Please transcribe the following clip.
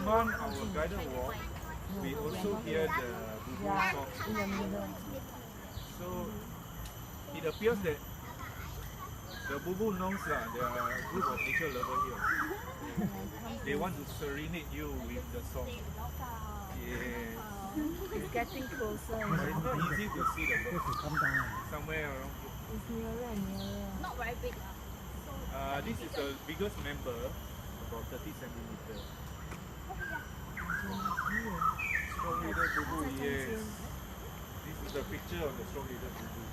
month, our guided walk, we also hear the bulbul song. So it appears that the bulbul knows that there are a group of nature lovers here. They want to serenade you with the song. Yes. It's getting closer. But it's not easy to see the birds. Somewhere around here. It's nearer and nearer. Not very big. This is the biggest member, about 30 centimeters. Strong leader bulbul, yes. This is the picture of the strong leader bulbul.